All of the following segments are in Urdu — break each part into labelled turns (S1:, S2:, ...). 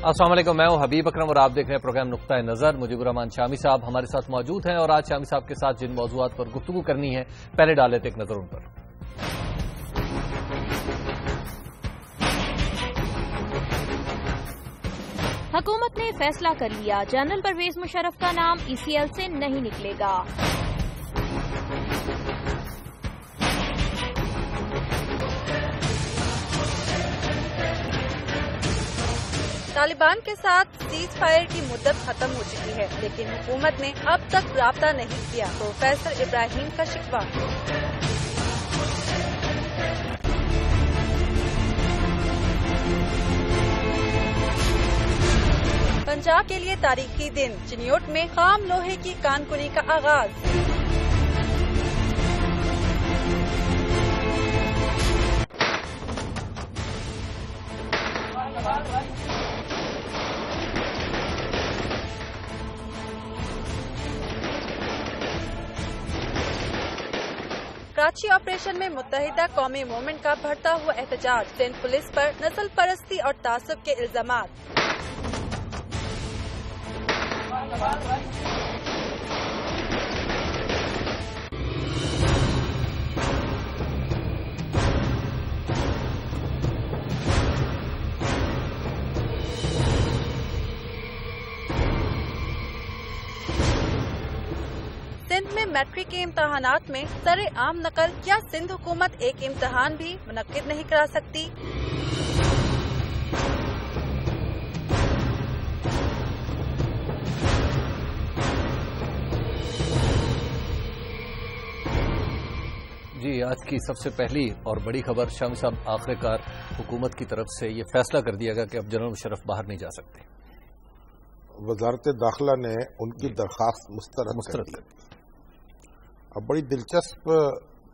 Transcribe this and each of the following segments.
S1: السلام علیکم، میں ہوں حبیب اکرم اور آپ دیکھ رہے ہیں پروگرام نقطہ نظر۔ مجیب الرحمان شامی صاحب ہمارے ساتھ موجود ہیں اور آج شامی صاحب کے ساتھ جن موضوعات پر گفتگو کرنی ہے پہلے ڈال لیتے ایک نظر ان پر۔
S2: حکومت نے فیصلہ کر لیا، جنرل پرویز مشرف کا نام ای سی ایل سے نہیں نکلے گا۔
S3: طالبان کے ساتھ سیز فائر کی مدت ختم ہو چکی ہے، لیکن حکومت نے اب تک رابطہ نہیں کیا۔ پروفیسر ابراہیم کا شکوہ۔ پنجاب کے لیے تاریخی دن، چنیوٹ میں خام لوہے کی کان کنی کا آغاز۔ کراچی آپریشن میں متحدہ قومی موومنٹ کا بڑھتا ہوا احتجاج، سندھ پولیس پر نسل پرستی اور تعصب کے الزامات۔ سندھ میں میٹرک کے امتحانات میں سر عام نقل، کیا سندھ حکومت ایک امتحان بھی منعقد نہیں کرا سکتی؟
S1: جی، آج کی سب سے پہلی اور بڑی خبر شامی صاحب، آخر کار حکومت کی طرف سے یہ فیصلہ کر دیا گیا کہ اب جنرل مشرف باہر نہیں جا سکتے۔
S4: وزارت داخلہ نے ان کی درخواست مسترد کر دی۔ اب بڑی دلچسپ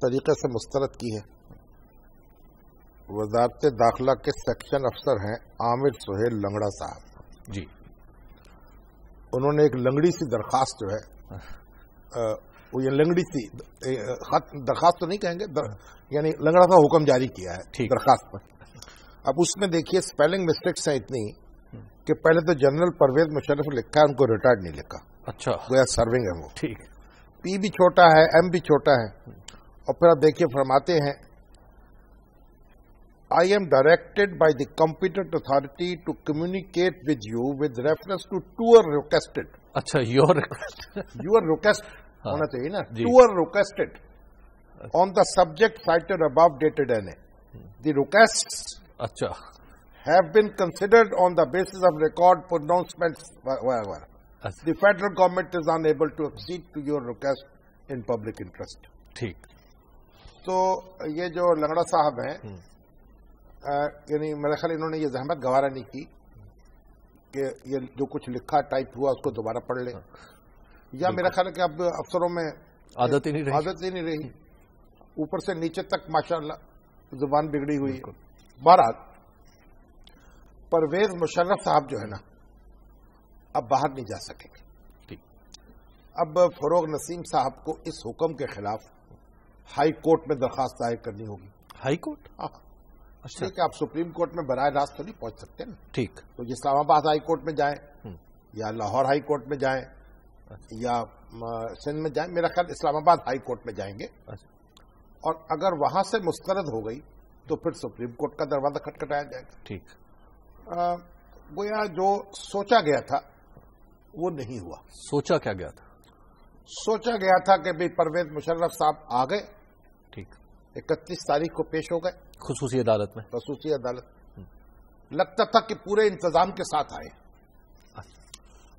S4: طریقے سے مسترد کی ہے۔ وزارت داخلہ کے سیکشن افسر ہیں عامر سہیل لنگڑا صاحب
S1: جی،
S4: انہوں نے ایک لنگڑی سی درخواست جو ہے وہ یہ لنگڑی سی درخواست تو نہیں کہیں گے، یعنی لنگڑا سا حکم جاری کیا ہے درخواست پر۔ اب اس میں دیکھیے اسپیلنگ مسٹیکس ہیں اتنی کہ پہلے تو جنرل پرویز مشرف لکھا ہے، ان کو ریٹائرڈ نہیں لکھا۔
S1: اچھا،
S4: گویا سرونگ ہے وہ،
S1: ٹھیک،
S4: پی بھی چھوٹا ہے، ایم بھی چھوٹا ہے۔ اور پھر آپ دیکھیے فرماتے ہیں I am directed by the competent authority to communicate with you with reference to tour requested.
S1: اچھا، your
S4: request ہونا چاہیے نا، tour requested on the subject cited above dated NA. The requests
S1: اچھا
S4: have been considered on the basis of record pronouncements whatever. The federal government is unable to accede to your request in public interest.
S1: ٹھیک،
S4: تو یہ جو لنگڑا صاحب ہیں، یعنی میرے خیال انہوں نے یہ زحمت گوارا نہیں کی کہ یہ جو کچھ لکھا ٹائپ ہوا اس کو دوبارہ پڑھ لیں، یا میرا خیال ہے کہ اب افسروں میں
S1: عادت ہی نہیں رہی،
S4: اوپر سے نیچے تک ماشاءاللہ زبان بگڑی ہوئی۔ بہرحال پرویز مشرف صاحب جو ہے نا اب باہر نہیں جا سکیں گے۔ اب فروغ نسیم صاحب کو اس حکم کے خلاف ہائی کورٹ میں درخواست دائر کرنی ہوگی۔
S1: High court?
S4: اچھا، کہ آپ سپریم کورٹ میں براہ راست تو نہیں پہنچ سکتے نا۔
S1: ٹھیک،
S4: تو اسلام آباد ہائی کورٹ میں جائیں یا لاہور ہائی کورٹ میں جائیں یا سندھ میں جائیں، میرا خیال اسلام آباد ہائی کورٹ میں جائیں گے، اور اگر وہاں سے مسترد ہو گئی تو پھر سپریم کورٹ کا دروازہ کھٹکھٹایا جائے گا۔
S1: ٹھیک،
S4: گویا جو سوچا گیا تھا وہ نہیں ہوا۔
S1: سوچا کیا گیا تھا؟
S4: سوچا گیا تھا کہ بھئی پرویز مشرف صاحب آ گئے،
S1: ٹھیک،
S4: 31 تاریخ کو پیش ہو گئے
S1: خصوصی عدالت میں،
S4: خصوصی عدالت، لگتا تھا کہ پورے انتظام کے ساتھ آئے۔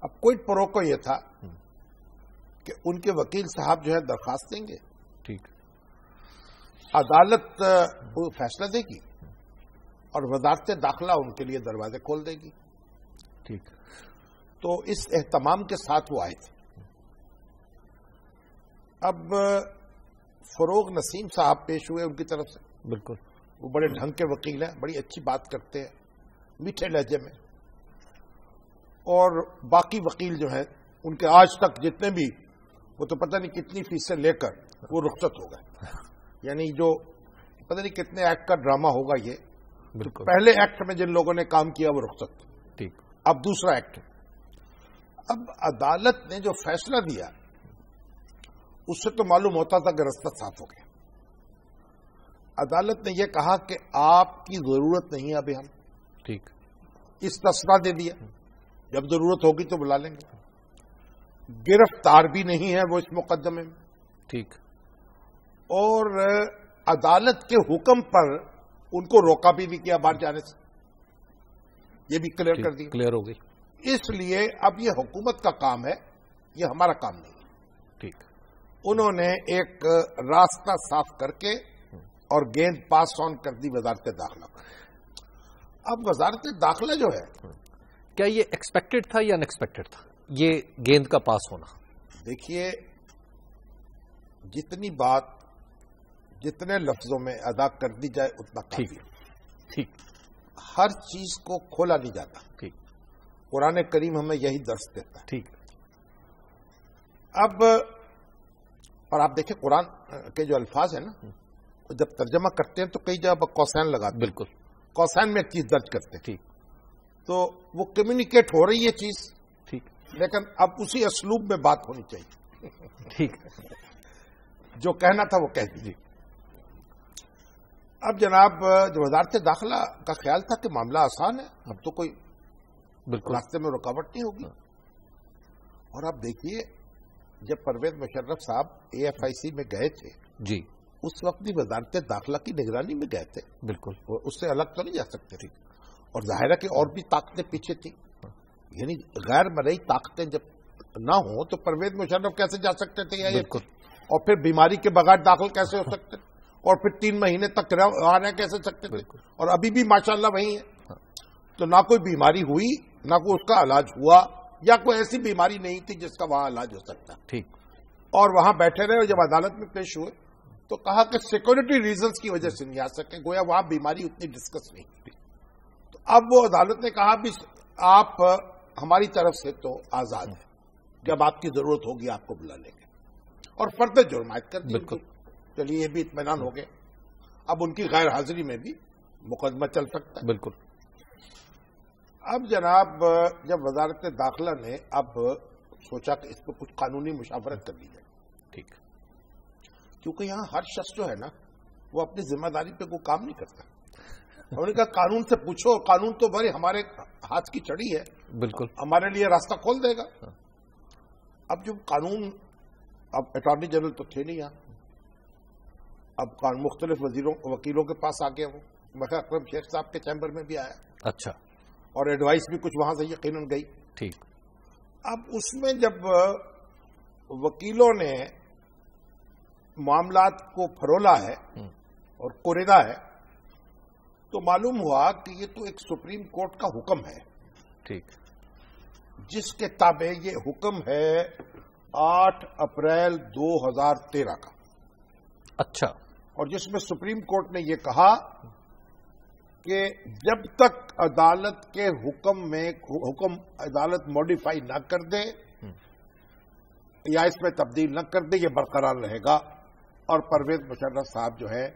S4: اب کوئی پروکو یہ تھا کہ ان کے وکیل صاحب جو ہے درخواست دیں گے،
S1: ٹھیک،
S4: عدالت فیصلہ دے گی اور وزارت داخلہ ان کے لیے دروازے کھول دے گی۔
S1: ٹھیک،
S4: تو اس اہتمام کے ساتھ وہ آئے تھے۔ اب فروغ نسیم صاحب پیش ہوئے ان کی طرف سے،
S1: بالکل،
S4: وہ بڑے ڈھنگ کے وکیل ہیں، بڑی اچھی بات کرتے ہیں میٹھے لہجے میں، اور باقی وکیل جو ہیں ان کے آج تک جتنے بھی، وہ تو پتہ نہیں کتنی فیسیں لے کر وہ رخصت ہو گئے، یعنی جو پتہ نہیں کتنے ایکٹ کا ڈرامہ ہوگا یہ،
S1: بالکل،
S4: پہلے ایکٹ میں جن لوگوں نے کام کیا وہ رخصت،
S1: ٹھیک،
S4: اب دوسرا ایکٹ. اب عدالت نے جو فیصلہ دیا اس سے تو معلوم ہوتا تھا کہ رستہ صاف ہو گیا. عدالت نے یہ کہا کہ آپ کی ضرورت نہیں ہے ابھی ہم.
S1: ٹھیک.
S4: استثنا دے دیا, جب ضرورت ہوگی تو بلا لیں گے. گرفتار بھی نہیں ہے وہ اس مقدمے میں.
S1: ٹھیک.
S4: اور عدالت کے حکم پر ان کو روکا بھی نہیں کیا باہر جانے سے. یہ بھی کلیئر کر دیا.
S1: کلیئر ہو گئی.
S4: اس لیے اب یہ حکومت کا کام ہے, یہ ہمارا کام نہیں ہے.
S1: ٹھیک.
S4: انہوں نے ایک راستہ صاف کر کے اور گیند پاس آن کر دی وزارت داخلہ پر. اب وزارت داخلہ جو ہے,
S1: کیا یہ ایکسپیکٹڈ تھا یا ان ایکسپیکٹڈ تھا یہ گیند کا پاس ہونا؟
S4: دیکھیے, جتنی بات جتنے لفظوں میں ادا کر دی جائے اتنا کافی.
S1: ٹھیک.
S4: ہر چیز کو کھولا نہیں جاتا.
S1: ٹھیک.
S4: قرآن کریم ہمیں یہی درس دیتا ہے.
S1: ٹھیک.
S4: اب اور آپ دیکھیں قرآن کے جو الفاظ ہیں نا, جب ترجمہ کرتے ہیں تو کئی جگہ کوسین لگاتے ہیں.
S1: بالکل.
S4: کوسین میں ایک چیز درج کرتے ہیں.
S1: ٹھیک.
S4: تو وہ کمیونیکیٹ ہو رہی ہے چیز.
S1: ٹھیک.
S4: لیکن اب اسی اسلوب میں بات ہونی چاہیے.
S1: ٹھیک.
S4: جو کہنا تھا وہ کہہ دیجیے. اب جناب جو وزارت داخلہ کا خیال تھا کہ معاملہ آسان ہے, اب تو کوئی
S1: بالکل
S4: راستے میں رکاوٹ نہیں ہوگی. اور آپ دیکھیے, جب پرویز مشرف صاحب AFIC میں گئے تھے
S1: جی,
S4: اس وقت بھی وزارت داخلہ کی نگرانی میں گئے تھے.
S1: بالکل.
S4: وہ اس سے الگ تو نہیں جا سکتے تھے. اور ظاہر ہے کہ اور بھی طاقتیں پیچھے تھیں. یعنی غیر مرئی طاقتیں جب نہ ہوں تو پرویز مشرف کیسے جا سکتے تھے؟
S1: بالکل.
S4: اور پھر بیماری کے بغیر داخل کیسے ہو سکتے, اور پھر 3 مہینے تک رہ کیسے سکتے تھے؟ اور ابھی بھی ماشاءاللہ وہی ہے. تو نہ کوئی بیماری ہوئی, نہ کوئی اس کا علاج ہوا, یا کوئی ایسی بیماری نہیں تھی جس کا وہاں علاج ہو سکتا.
S1: ٹھیک.
S4: اور وہاں بیٹھے رہے, اور جب عدالت میں پیش ہوئے تو کہا کہ سیکورٹی ریزنز کی وجہ سے نہیں آ سکے, گویا وہاں بیماری اتنی ڈسکس نہیں تھی. تو اب وہ عدالت نے کہا بھی آپ ہماری طرف سے تو آزاد ہیں, جب آپ کی ضرورت ہوگی آپ کو بلا لیں گے. اور فرد جرم عائد کر دی.
S1: بالکل.
S4: چلیے یہ بھی اطمینان ہو گئے. اب ان کی غیر حاضری میں بھی مقدمہ چل سکتا ہے.
S1: بالکل.
S4: اب جناب جب وزارت داخلہ نے اب سوچا کہ اس پہ کچھ قانونی مشاورت کر دی جائے.
S1: ٹھیک.
S4: کیونکہ یہاں ہر شخص جو ہے نا وہ اپنی ذمہ داری پہ کوئی کام نہیں کرتا. انہوں نے کہا قانون سے پوچھو, قانون تو بھائی ہمارے ہاتھ کی چڑی ہے,
S1: بالکل,
S4: ہمارے لیے راستہ کھول دے گا. اب جو قانون, اب اٹارنی جنرل تو تھے نہیں یہاں, اب مختلف وکیلوں کے پاس آ گیا. وہ مکھر اکرم شیخ صاحب کے چیمبر میں بھی آیا.
S1: اچھا.
S4: اور ایڈوائس بھی کچھ وہاں سے یقیناً گئی.
S1: ٹھیک.
S4: اب اس میں جب وکیلوں نے معاملات کو پھرولا ہے اور کوریدا ہے تو معلوم ہوا کہ یہ تو ایک سپریم کورٹ کا حکم ہے.
S1: ٹھیک.
S4: جس کے تابع یہ حکم ہے 8 اپریل 2013 کا.
S1: اچھا.
S4: اور جس میں سپریم کورٹ نے یہ کہا کہ جب تک عدالت کے حکم عدالت موڈیفائی نہ کر دے یا اس میں تبدیل نہ کر دے, یہ برقرار رہے گا اور پرویز مشرف صاحب جو ہے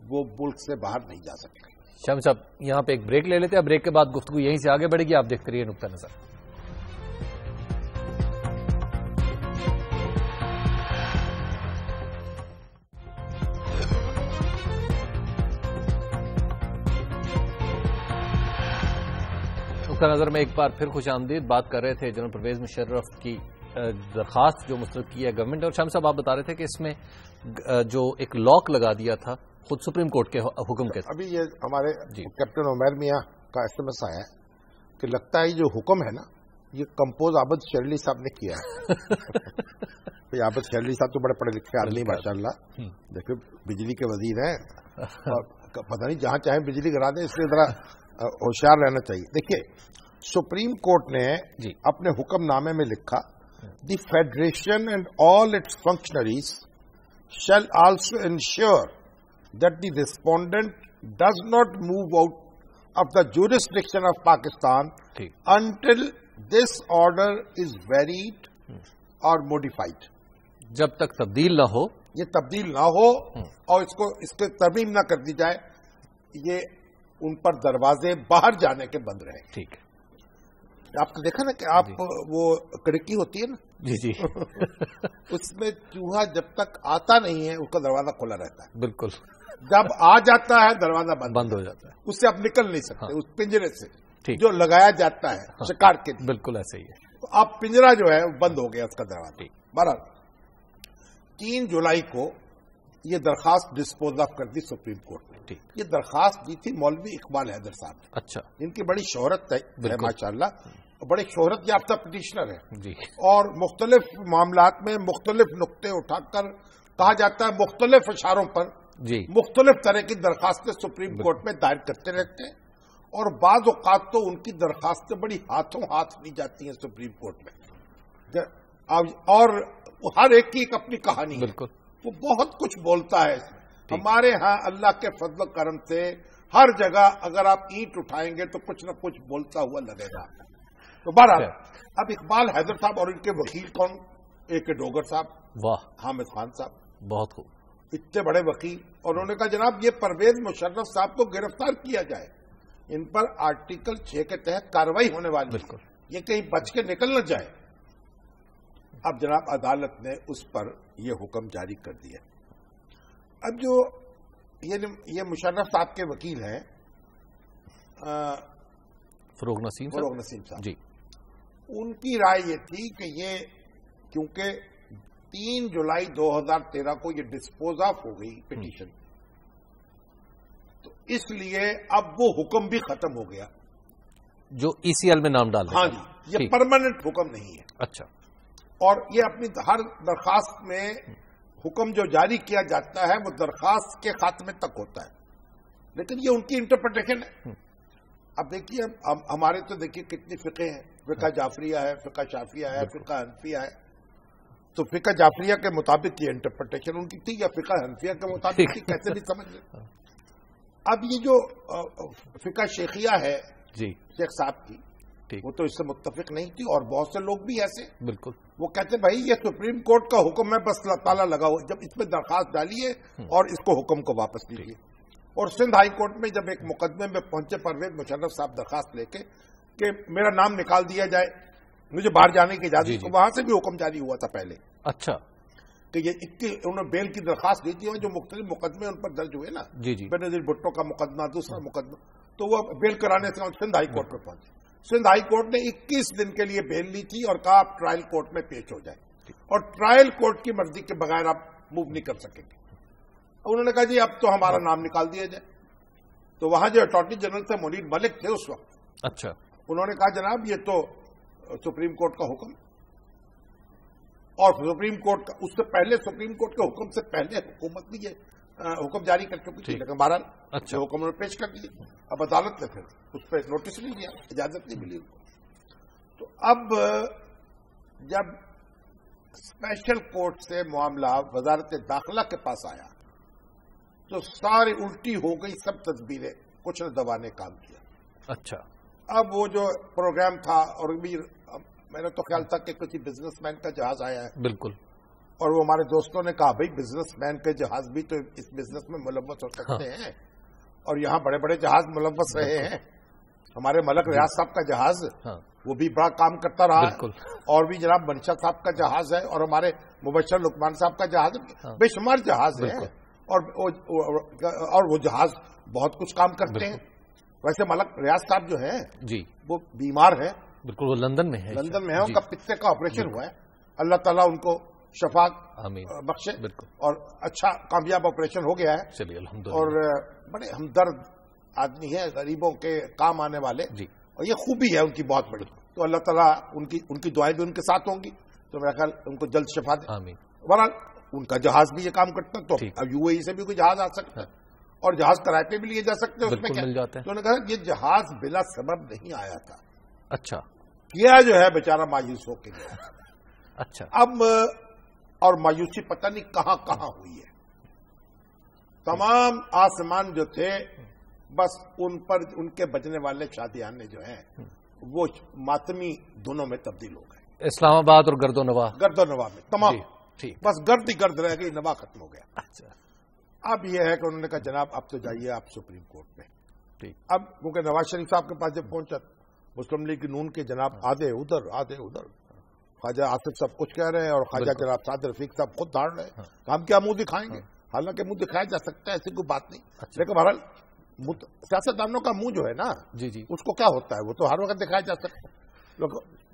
S4: وہ ملک سے باہر نہیں جا سکتے.
S1: شام صاحب یہاں پہ ایک بریک لے لیتے ہیں, بریک کے بعد گفتگو یہیں سے آگے بڑھے گی. آپ دیکھتے رہیے نقطہ نظر. نقطہ نظر میں ایک بار پھر خوش آمدید. بات کر رہے تھے جنرل پرویز مشرف کی درخواست جو مسترد کی ہے گورنمنٹ, اور شام صاحب آپ بتا رہے تھے کہ اس میں جو ایک لاک لگا دیا تھا خود سپریم کورٹ کے حکم کے.
S4: ابھی یہ ہمارے کیپٹن عمیر میاں کا SMS آیا کہ لگتا ہے جو حکم ہے نا یہ کمپوز عابد شرلی صاحب نے کیا ہے. عابد شرلی صاحب تو بڑے پڑھے لکھے آدمی ماشاء اللہ, دیکھو بجلی کے وزیر ہیں, اور پتہ نہیں جہاں چاہیں بجلی کرا دیں, اس لیے ذرا ہوشیار رہنا چاہیے. دیکھیے سپریم کورٹ نے اپنے حکم نامے میں لکھا the federation and all its functionaries shall also ensure that the respondent does not move out of the jurisdiction of Pakistan until this order is varied or modified.
S1: جب تک تبدیل نہ ہو,
S4: یہ تبدیل نہ ہو اور اس کو ترمیم نہ کر دی جائے, یہ ان پر دروازے باہر جانے کے بند رہے.
S1: ٹھیک ہے.
S4: آپ نے دیکھا نا کہ آپ وہ کڑکی ہوتی ہے نا
S1: جی جی
S4: اس میں چوہا جب تک آتا نہیں ہے اس کا دروازہ کھلا رہتا ہے،
S1: بالکل،
S4: جب آ جاتا ہے دروازہ
S1: بند ہو جاتا ہے،
S4: اس سے آپ نکل نہیں سکتے، اس پنجرے سے
S1: ٹھیک،
S4: جو لگایا جاتا ہے شکار کے لیے،
S1: بالکل ایسے ہی ہے،
S4: تو اب پنجرا جو ہے بند ہو گیا اس کا دروازہ۔ بہرحال 3 جولائی کو یہ درخواست ڈسپوز آف کر دی سپریم کورٹ نے۔ یہ درخواست دی تھی مولوی اقبال حیدر صاحب نے۔
S1: اچھا،
S4: ان کی بڑی شہرت ہے ماشاءاللہ، بڑے شہرت یافتہ پٹیشنر ہیں
S1: جی،
S4: اور مختلف معاملات میں مختلف نقطے اٹھا کر کہا جاتا ہے مختلف اشاروں پر
S1: جی،
S4: مختلف طرح کی درخواستیں سپریم کورٹ میں دائر کرتے رہتے ہیں، اور بعض اوقات تو ان کی درخواستیں بڑی ہاتھوں ہاتھ لی جاتی ہیں سپریم کورٹ میں، اور ہر ایک کی ایک اپنی کہانی ہے،
S1: بالکل،
S4: وہ بہت کچھ بولتا ہے اس میں۔ ہمارے ہاں اللہ کے فضل و کرم سے ہر جگہ اگر آپ اینٹ اٹھائیں گے تو کچھ نہ کچھ بولتا ہوا لگے گا۔ تو بہرحال اب اقبال حیدر صاحب اور ان کے وکیل کون، اے کے ڈوگر صاحب،
S1: واہ،
S4: حامد خان صاحب،
S1: بہت خوب،
S4: اتنے بڑے وکیل، اور انہوں نے کہا جناب یہ پرویز مشرف صاحب کو گرفتار کیا جائے، ان پر آرٹیکل 6 کے تحت کارروائی ہونے والی، بالکل، یہ کہیں بچ کے نکل نہ جائے۔ اب جناب عدالت نے اس پر یہ حکم جاری کر دیا۔ اب جو یہ مشرف صاحب کے وکیل ہیں
S1: فروغ نسیم
S4: صاحب
S1: جی،
S4: ان کی رائے یہ تھی کہ یہ کیونکہ 3 جولائی 2013 کو یہ ڈسپوز آف ہو گئی پٹیشن، تو اس لیے اب وہ حکم بھی ختم ہو گیا
S1: جو ECL میں نام ڈال دیا۔
S4: ہاں جی، یہ پرماننٹ حکم نہیں ہے۔
S1: اچھا،
S4: اور یہ اپنی ہر درخواست میں حکم جو جاری کیا جاتا ہے وہ درخواست کے خاتمے تک ہوتا ہے، لیکن یہ ان کی انٹرپریٹیشن ہے۔ اب دیکھیے ہمارے تو دیکھیے کتنی فقہ ہیں، فقہ جعفریہ ہے، فقہ شافیہ ہے، فقہ حنفیہ ہے، تو فقہ جعفریہ کے مطابق یہ انٹرپریٹیشن ان کی تھی یا فقہ حنفیہ کے مطابق تھی، کیسے بھی سمجھ لیں۔ اب یہ جو فقہ شیخیہ ہے
S1: جی،
S4: شیخ صاحب کی، وہ تو اس سے متفق نہیں تھی، اور بہت سے لوگ بھی ایسے،
S1: بالکل،
S4: وہ کہتے بھائی یہ سپریم کورٹ کا حکم ہے، بس تالا لگا ہوا، جب اس میں درخواست ڈالیے اور اس کو حکم کو واپس لیجیے۔ اور سندھ ہائی کورٹ میں جب ایک مقدمے میں پہنچے پرویز مشرف صاحب درخواست لے کے کہ میرا نام نکال دیا جائے، مجھے باہر جانے کی اجازت، تو وہاں سے بھی حکم جاری ہوا تھا پہلے۔ اچھا، کہ یہ انہوں نے بیل کی درخواست دی تھی، جو مختلف مقدمے ان پر درج ہوئے نا، بینظیر بھٹو کا مقدمہ، دوسرا مقدمہ، تو وہ بیل کرانے سے سندھ ہائی کورٹ پہ پہنچے۔ سندھ ہائی کورٹ نے 21 دن کے لیے بیل لی تھی اور کہا آپ ٹرائل کورٹ میں پیش ہو جائیں، اور ٹرائل کورٹ کی مرضی کے بغیر آپ موو نہیں کر سکیں گے۔ انہوں نے کہا جی اب تو ہمارا نام نکال دیا جائے، تو وہاں جو اٹارنی جنرل تھے منیر ملک تھے اس وقت، اچھا، انہوں نے کہا جناب یہ تو سپریم کورٹ کا حکم، اور سپریم کورٹ کا اس سے پہلے سپریم کورٹ کے حکم سے پہلے حکومت بھی یہ حکم جاری کر چکی تھی، لیکن بہرحال اچھا حکم نے پیش کر دیے۔ اب عدالت نے پھر اس پہ نوٹس نہیں دیا، اجازت نہیں ملی ان کو۔ تو اب جب اسپیشل کورٹ سے معاملہ وزارت داخلہ کے پاس آیا تو ساری الٹی ہو گئی، سب تدبیریں کچھ نہ دبانے کام کیا۔ اچھا، اب وہ جو پروگرام تھا، اور بھی میرا تو خیال تھا کہ کسی بزنس مین کا جہاز آیا ہے، بالکل، اور وہ ہمارے دوستوں نے کہا بھائی بزنس مین کے جہاز بھی تو اس بزنس میں ملوث ہو سکتے ہیں، اور یہاں بڑے بڑے جہاز ملوث رہے ہیں، ہمارے ملک ریاض صاحب کا جہاز وہ بھی بڑا کام کرتا رہا، اور بھی جناب منشا صاحب کا جہاز ہے، اور ہمارے مبشر لقمان صاحب کا جہاز، بے شمار جہاز ہے، اور وہ جہاز بہت کچھ کام کرتے ہیں۔ ویسے ملک ریاض صاحب جو ہیں جی وہ بیمار ہیں، بالکل، وہ لندن میں ہیں، ان کا پتے کا آپریشن ہوا ہے، اللہ تعالیٰ ان کو شفا بخشے، اور اچھا کامیاب آپریشن ہو گیا ہے، چلیے الحمدللہ، اور بڑے ہمدرد آدمی ہیں، غریبوں کے کام آنے والے، اور یہ خوبی ہے ان کی بہت بڑی، تو اللہ تعالیٰ ان کی دعائیں بھی ان کے ساتھ ہوں گی، تو میرا خیال ان کو جلد شفا دے۔ بہرحال ان کا جہاز بھی یہ کام کرتا ہے، تو اب UAE سے بھی کوئی جہاز آ سکتا ہے، اور جہاز کرائے پہ بھی لیے جا سکتے ہیں، اس میں کیا، تو انہوں نے کہا یہ جہاز بلا سبب نہیں آیا تھا، اچھا کیا جو ہے بیچارہ مایوس ہو کے گیا، اچھا، اب اور مایوسی پتہ نہیں کہاں کہاں ہوئی ہے، تمام آسمان جو تھے بس ان پر ان کے بجنے والے شادیانے جو ہیں وہ ماتمی دونوں میں تبدیل ہو گئے، اسلام آباد اور گرد و نواح میں تمام، بس گرد ہی گرد رہ گئی، نواح ختم ہو گیا۔ اچھا، اب یہ ہے کہ انہوں نے کہا جناب اب تو جائیے آپ سپریم کورٹ میں، اب کیونکہ نواز شریف صاحب کے پاس جب پہنچا مسلم لیگ نون کے جناب آدھے ادھر خواجہ آصف صاحب کچھ کہہ رہے ہیں اور خواجہ جناب سعد رفیق صاحب خود دھاڑ رہے ہیں. ہم کیا منہ دکھائیں گے؟ حالانکہ منہ دکھایا جا سکتا ہے، ایسی کوئی بات نہیں. لیکن بہرحال سیاستدانوں کا منہ جو ہے نا
S1: جی
S4: اس کو کیا ہوتا ہے، وہ تو ہر وقت دکھایا جا سکتا ہے.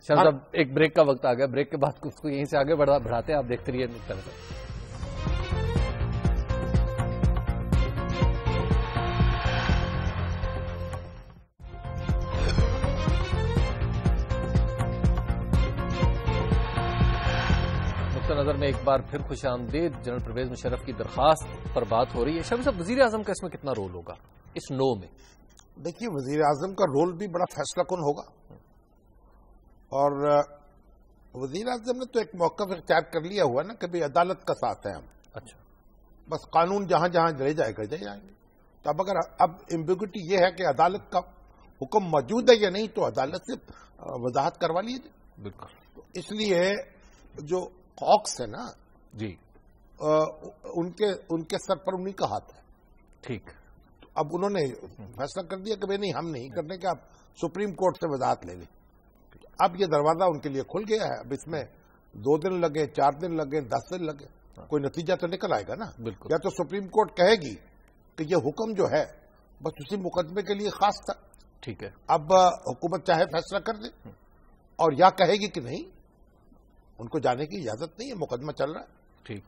S1: صاحب ایک بریک کا وقت آ گیا، بریک کے بعد اس کو یہیں سے آگے بڑھاتے ہیں. آپ دیکھتے رہیے نقطہ نظر. نظر میں ایک بار پھر خوش آمدید. جنرل پرویز مشرف کی درخواست پر بات ہو رہی ہے. شامی صاحب، وزیر اعظم کا اس میں کتنا رول ہوگا اس نو میں؟
S4: دیکھیے، وزیر اعظم کا رول بھی بڑا فیصلہ کن ہوگا، اور وزیر اعظم نے تو ایک موقف اختیار کر لیا ہوا نا کہ بھی عدالت کا ساتھ ہے ہم. اچھا، بس قانون جہاں جہاں لے جائے گا جائیں گے. تو اب ایمبیگوٹی یہ ہے کہ عدالت کا حکم موجود ہے یا نہیں، تو عدالت سے وضاحت کروا لیجیے. بالکل. اس لیے جو کاکس ہے نا
S1: جی،
S4: ان کے سر پر انہیں کا ہاتھ ہے.
S1: ٹھیک.
S4: اب انہوں نے فیصلہ کر دیا کہ نہیں، ہم نہیں کرنے کے، آپ سپریم کورٹ سے وضاحت لے لیں. اب یہ دروازہ ان کے لیے کھل گیا ہے. اب اس میں 2 دن لگے، 4 دن لگے، 10 دن لگے، کوئی نتیجہ تو نکل آئے گا نا. بالکل. یا تو سپریم کورٹ کہے گی کہ یہ حکم جو ہے بس اسی مقدمے کے لیے خاص تھا. ٹھیک ہے. اب حکومت چاہے فیصلہ کر دے، اور یا کہے گی کہ نہیں، ان کو جانے کی اجازت نہیں ہے، مقدمہ چل رہا ہے. ٹھیک.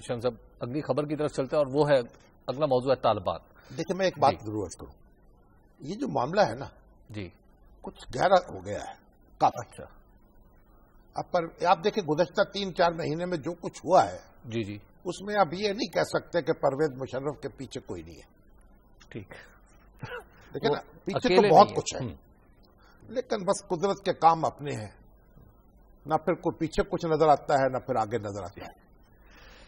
S1: شام صاحب، اگلی خبر کی طرف چلتے ہیں، اور وہ ہے اگلا موضوع ہے طالبان.
S4: دیکھیں، میں ایک بات ضرور عرض کروں. یہ جو معاملہ ہے نا
S1: جی،
S4: کچھ گہرا ہو گیا ہے کافی. اچھا. آپ دیکھیں گزشتہ 3-4 مہینے میں جو کچھ ہوا ہے
S1: جی جی،
S4: اس میں آپ یہ نہیں کہہ سکتے کہ پرویز مشرف کے پیچھے کوئی نہیں ہے.
S1: ٹھیک.
S4: دیکھیں نا، پیچھے تو بہت کچھ ہے، لیکن بس قدرت کے کام اپنے ہیں. نہ پھر کوئی پیچھے کچھ نظر آتا ہے، نہ پھر آگے نظر آتا ہے.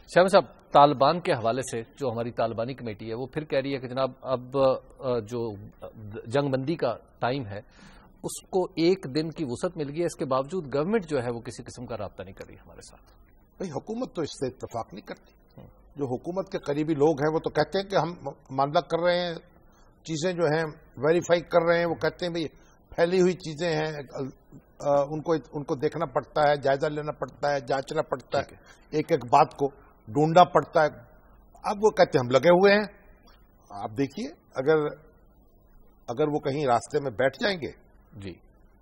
S1: شامی صاحب، طالبان کے حوالے سے جو ہماری طالبانی کمیٹی ہے وہ پھر کہہ رہی ہے کہ جناب اب جو جنگ بندی کا ٹائم ہے اس کو 1 دن کی وسعت مل گئی ہے. اس کے باوجود گورنمنٹ جو ہے وہ کسی قسم کا رابطہ نہیں کر رہی ہمارے ساتھ.
S4: بھائی، حکومت تو اس سے اتفاق نہیں کرتی. جو حکومت کے قریبی لوگ ہیں وہ تو کہتے ہیں کہ ہم معاملہ کر رہے ہیں، چیزیں جو ہیں ویریفائی کر رہے ہیں. وہ کہتے ہیں بھائی پھیلی ہوئی چیزیں ہیں، ان کو دیکھنا پڑتا ہے، جائزہ لینا پڑتا ہے، جانچنا پڑتا ہے، ایک ایک بات کو ڈھونڈنا پڑتا ہے. اب وہ کہتے ہیں ہم لگے ہوئے ہیں. آپ دیکھیے، اگر وہ کہیں راستے میں بیٹھ جائیں گے جی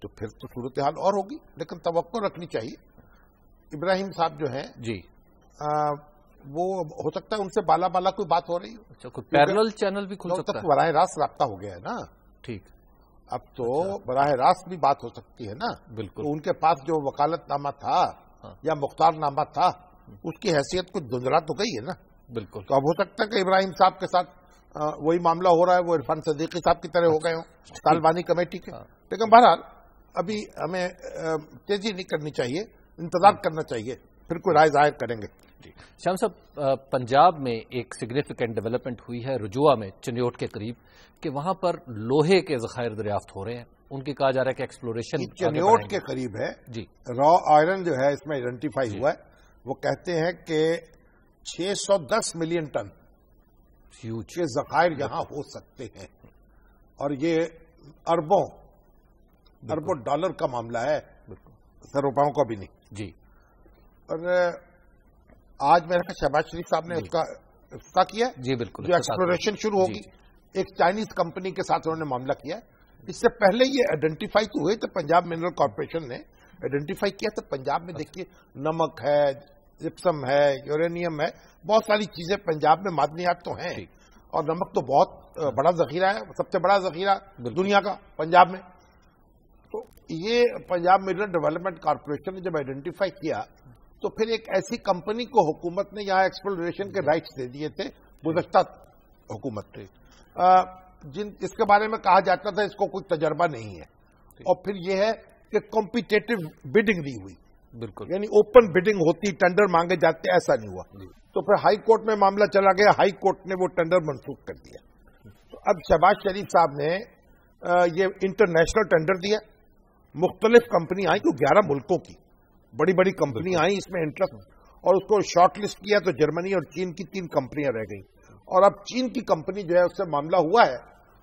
S4: تو پھر تو صورتحال اور ہوگی. لیکن توقع رکھنی چاہیے. ابراہیم صاحب جو ہیں جی، وہ ہو سکتا ہے ان سے بالا کوئی بات ہو رہی ہو.
S1: اچھا، کوئی پیرلل چینل بھی کھل سکتا ہے.
S4: براہ راست رابطہ ہو گیا ہے نا.
S1: ٹھیک.
S4: اب تو براہ راست بھی بات ہو سکتی ہے نا. بالکل. تو ان کے پاس جو وکالت نامہ تھا یا مختار نامہ تھا، اس کی حیثیت کچھ دھندلا تو گئی ہے نا. بالکل. تو اب ہو سکتا ہے کہ ابراہیم صاحب کے ساتھ وہی معاملہ ہو رہا ہے، وہ عرفان صدیقی صاحب کی طرح ہو گئے ہوں طالبانی کمیٹی کے. لیکن بہرحال ابھی ہمیں تیزی نہیں کرنی چاہیے، انتظار کرنا چاہیے، پھر کوئی رائے ظاہر کریں گے.
S1: شام صاحب، پنجاب میں ایک سگنیفیکنٹ ڈیولپمنٹ ہوئی ہے رجوع میں، چنیوٹ کے قریب، کہ وہاں پر لوہے کے ذخائر دریافت ہو رہے ہیں. ان کی کہا جا رہا ہے کہ ایکسپلوریشن
S4: چنیوٹ کے قریب ہے جی. را آئرن جو ہے اس میں آئیڈینٹیفائی ہوا ہے. وہ کہتے ہیں کہ 610 ملین ٹن کے ذخائر یہاں ہو سکتے ہیں، اور یہ اربوں ڈالر کا معاملہ ہے، روپاؤں کا بھی نہیں جی. اور آج میرا شہباز شریف صاحب نے اس کا افتتاح کیا جی. بالکل. جو ایکسپلوریشن شروع ہوگی ایک چائنیز کمپنی کے ساتھ انہوں نے معاملہ کیا. اس سے پہلے یہ آئیڈینٹیفائی تو ہوئے تھے، پنجاب منرل کارپوریشن نے آئیڈینٹیفائی کیا تھا. پنجاب میں دیکھیے نمک ہے، جپسم ہے، یورینیم ہے، بہت ساری چیزیں پنجاب میں معدنیات تو ہیں، اور نمک تو بہت بڑا ذخیرہ ہے، سب سے بڑا ذخیرہ دنیا کا پنجاب میں. تو یہ پنجاب منرل ڈیولپمنٹ کارپوریشن نے جب آئیڈینٹیفائی کیا تو پھر ایک ایسی کمپنی کو حکومت نے یہاں ایکسپلوریشن کے رائٹس دے دیے تھے گزشتہ حکومت نے، جس کے بارے میں کہا جاتا تھا اس کو کوئی تجربہ نہیں ہے. اور پھر یہ ہے کہ کمپیٹیٹو بڈنگ نہیں ہوئی. بالکل. یعنی اوپن بڈنگ ہوتی، ٹینڈر مانگے جاتے، ایسا نہیں ہوا. تو پھر ہائی کورٹ میں معاملہ چلا گیا، ہائی کورٹ نے وہ ٹینڈر منسوخ کر دیا. تو اب شہباز شریف صاحب نے یہ انٹرنیشنل ٹینڈر دیا. مختلف کمپنی آئی، جو 11 ملکوں کی بڑی بڑی کمپنی آئی اس میں انٹرسٹ، اور اس کو شارٹ لسٹ کیا تو جرمنی اور چین کی 3 کمپنیاں رہ گئیں. اور اب چین کی کمپنی جو ہے اس سے معاملہ ہوا ہے،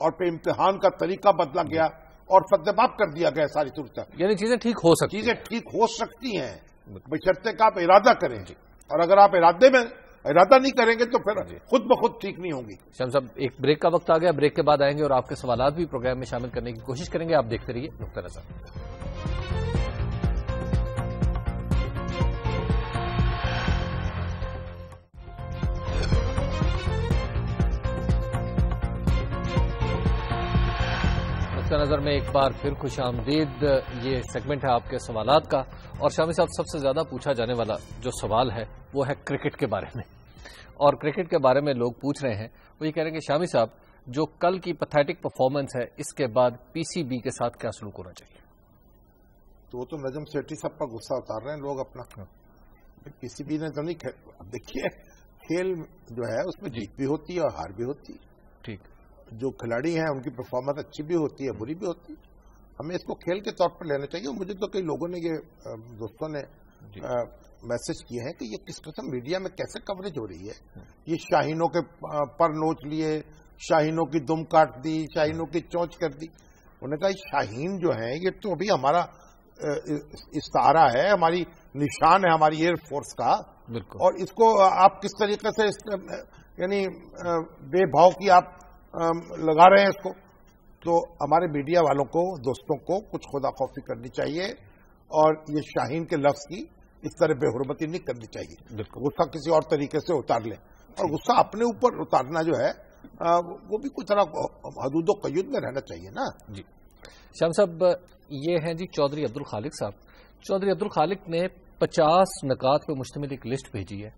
S4: اور پہ امتحان کا طریقہ بدلا گیا اور فتدباب کر دیا گیا ساری صورت.
S1: یعنی چیزیں ٹھیک ہو سکتی
S4: چیزیں ٹھیک ہو سکتی ہیں بشرطے کہ آپ ارادہ کریں گے, اور اگر آپ ارادہ نہیں کریں گے تو پھر خود بخود ٹھیک نہیں ہوں گی.
S1: شام صاحب ایک بریک کا وقت آ گیا, بریک کے بعد آئیں گے اور آپ کے سوالات بھی پروگرام میں شامل کرنے کی کوشش کریں گے. آپ دیکھتے رہیے نقطہ نظر. نقطہ نظر میں ایک بار پھر خوش آمدید. یہ سیگمنٹ ہے آپ کے سوالات کا, اور شامی صاحب سب سے زیادہ پوچھا جانے والا جو سوال ہے وہ ہے کرکٹ کے بارے میں. اور کرکٹ کے بارے میں لوگ پوچھ رہے ہیں, وہ یہ کہہ رہے ہیں کہ شامی صاحب جو کل کی پیتھیٹک پرفارمنس ہے اس کے بعد پی سی بی کے ساتھ کیا سلوک ہونا چاہیے؟
S4: تو وہ تو نجم سیٹھی صاحب پر غصہ اتار رہے ہیں لوگ اپنا. پی سی بی نے تو نہیں, دیکھیے کھیل جو ہے اس میں جیت بھی ہوتی ہے اور ہار بھی ہوتی ہے. ٹھیک, جو کھلاڑی ہیں ان کی پرفارمنس اچھی بھی ہوتی ہے بری بھی ہوتی ہے. ہمیں اس کو کھیل کے طور پر لینا چاہیے. مجھے تو کئی لوگوں نے دوستوں نے میسج کیے ہیں کہ یہ کس قسم میڈیا میں کیسے کوریج ہو رہی ہے. یہ شاہینوں کے پر نوچ لیے, شاہینوں کی دم کاٹ دی, شاہینوں کی چونچ کر دی. انہوں نے کہا شاہین جو ہیں یہ تو ابھی ہمارا استعارہ ہے, ہماری نشان ہے ہماری ایئر فورس کا, اور اس کو آپ کس طریقے سے یعنی بے بھاؤ کی آپ لگا رہے ہیں اس کو. تو ہمارے میڈیا والوں کو, دوستوں کو کچھ خدا خوفی کرنی چاہیے, اور یہ شاہین کے لفظ کی اس طرح بے حرمتی نہیں کرنی چاہیے. غصہ کسی اور طریقے سے اتار لیں, اور غصہ اپنے اوپر اتارنا جو ہے وہ بھی کچھ طرح حدود و قیود میں رہنا چاہیے نا.
S1: جی شام صاحب, یہ ہیں جی چودھری عبد الخالق صاحب. چودھری عبد الخالق نے 50 نکات پہ مشتمل ایک لسٹ بھیجی ہے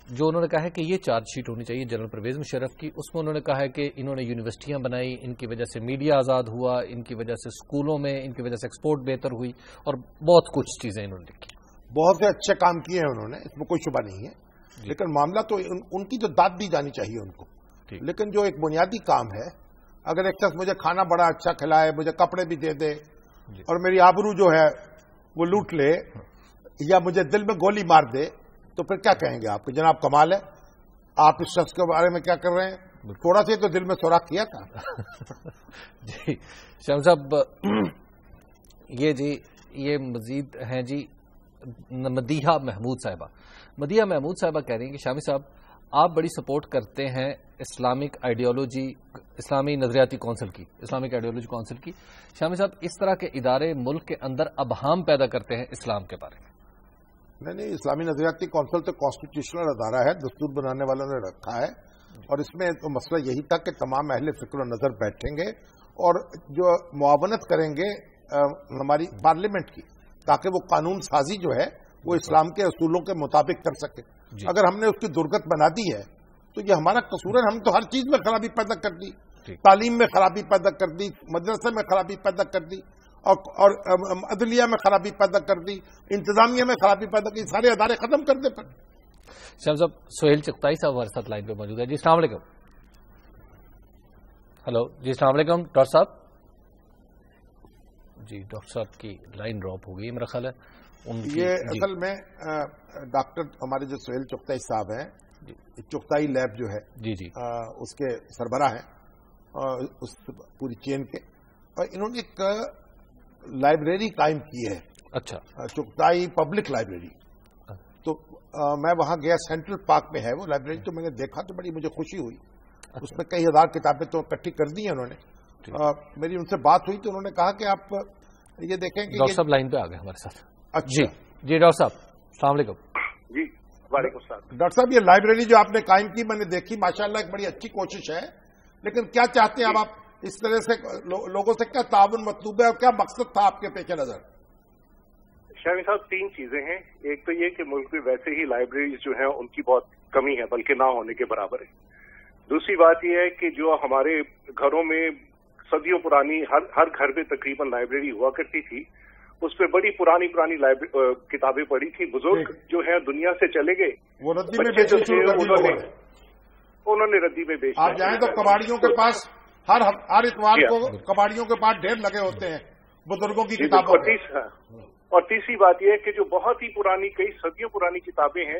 S1: جو انہوں نے کہا ہے کہ یہ چارج شیٹ ہونی چاہیے جنرل پرویز مشرف کی. اس میں انہوں نے کہا ہے کہ انہوں نے یونیورسٹیاں بنائی, ان کی وجہ سے میڈیا آزاد ہوا, ان کی وجہ سے اسکولوں میں ان کی وجہ سے ایکسپورٹ بہتر ہوئی, اور بہت کچھ چیزیں انہوں نے لکھی.
S4: بہت سے اچھے کام کیے ہیں انہوں نے, اس میں کوئی شبہ نہیں ہے. لیکن معاملہ تو ان کی جو داد دی جانی چاہیے ان کو. لیکن جو ایک بنیادی کام ہے, اگر ایک شخص مجھے کھانا بڑا اچھا کھلائے, مجھے کپڑے بھی دے دے, اور میری آبرو جو ہے وہ لوٹ لے, یا مجھے دل میں گولی مار دے, تو پھر کیا کہیں گے آپ کہ جناب کمال ہے, آپ اس شخص کے بارے میں کیا کر رہے ہیں؟ تھوڑا سے تو دل میں سوراخ کیا تھا.
S1: جی شام صاحب, یہ مزید ہیں جی مدیحہ محمود صاحبہ. مدیحہ محمود صاحبہ کہہ رہی ہیں کہ شامی صاحب آپ بڑی سپورٹ کرتے ہیں اسلامک آئیڈیالوجی, اسلامی نظریاتی کونسل کی, اسلامک آئیڈیالوجی کونسل کی. شامی صاحب اس طرح کے ادارے ملک کے اندر ابہام پیدا کرتے ہیں اسلام کے بارے میں.
S4: نہیں, اسلامی نظریاتی کونسل تو کانسٹیٹیوشنل ادارہ ہے, دستور بنانے والوں نے رکھا ہے, اور اس میں تو مسئلہ یہی تھا کہ تمام اہل فکر و نظر بیٹھیں گے اور جو معاونت کریں گے ہماری پارلیمنٹ کی, تاکہ وہ قانون سازی جو ہے وہ اسلام کے اصولوں کے مطابق کر سکے. اگر ہم نے اس کی درگت بنا دی ہے تو یہ ہمارا قصور ہے. ہم تو ہر چیز میں خرابی پیدا کر دی, تعلیم میں خرابی پیدا کر دی, مدرسے میں خرابی پیدا کر دی, اور عدلیہ میں خرابی پیدا کر دی, انتظامیہ میں خرابی پیدا کی, سارے ادارے ختم کر دے. پر
S1: شام صاحب سہیل چغتائی صاحب ہمارے ساتھ لائن پہ موجود ہے. جی السلام علیکم. ہلو جی السلام علیکم ڈاکٹر صاحب. جی ڈاکٹر صاحب کی لائن ڈراپ ہو گئی میرا خیال ہے.
S4: یہ اصل میں ڈاکٹر ہمارے جو سہیل چغتائی صاحب ہیں, چغتائی لیب جو ہے جی اس کے سربراہ ہیں اس پوری چین کے, اور انہوں نے ایک لائبریری قائم کی ہے. اچھا, چغتائی پبلک لائبریری. تو میں وہاں گیا, سینٹرل پارک میں ہے وہ لائبریری, تو میں نے دیکھا تو بڑی مجھے خوشی ہوئی. اس میں کئی ہزار کتابیں تو اکٹھی کر دی ہیں انہوں نے. میری ان سے بات ہوئی تو انہوں نے کہا کہ آپ یہ دیکھیں کہ
S1: ڈاکٹر صاحب لائن پہ آ گئے ہمارے ساتھ.
S4: اچھا
S1: جی ڈاکٹر صاحب السلام علیکم.
S5: جی وعلیکم السلام.
S4: ڈاکٹر صاحب یہ لائبریری جو آپ نے قائم کی میں نے دیکھی, ماشاءاللہ ایک بڑی اچھی کوشش ہے, لیکن کیا چاہتے ہیں اب آپ اس طرح سے لوگوں سے, کیا تعاون مطلوب ہے اور کیا مقصد تھا آپ کے پیش نظر؟
S5: شامی صاحب 3 چیزیں ہیں. ایک تو یہ کہ ملک میں ویسے ہی لائبریریز جو ہیں ان کی بہت کمی ہے, بلکہ نہ ہونے کے برابر ہے. دوسری بات یہ ہے کہ جو ہمارے گھروں میں صدیوں پرانی ہر گھر میں تقریباً لائبریری ہوا کرتی تھی, اس پہ بڑی پرانی کتابیں پڑھی تھی. بزرگ جو ہیں دنیا سے چلے گئے,
S4: وہ ردی میں بیچنا شروع کر دی,
S5: انہوں نے ردی میں بیچا.
S4: آپ جائیں تو کباڑیوں کے پاس ہر اتوار کو کباڑیوں کے پاس ڈھیر لگے ہوتے ہیں بزرگوں کی کتابوں.
S5: اور تیسری بات یہ ہے کہ جو بہت ہی پرانی, کئی صدیوں پرانی کتابیں ہیں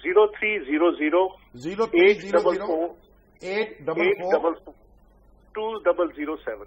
S5: 0300
S4: 2007।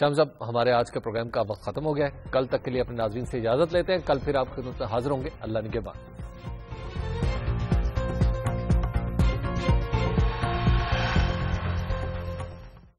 S1: شام صاحب ہمارے آج کے پروگرام کا وقت ختم ہو گیا ہے. کل تک کے لیے اپنے ناظرین سے اجازت لیتے ہیں. کل پھر آپ کی خدمت میں حاضر ہوں گے. اللہ نگہبان.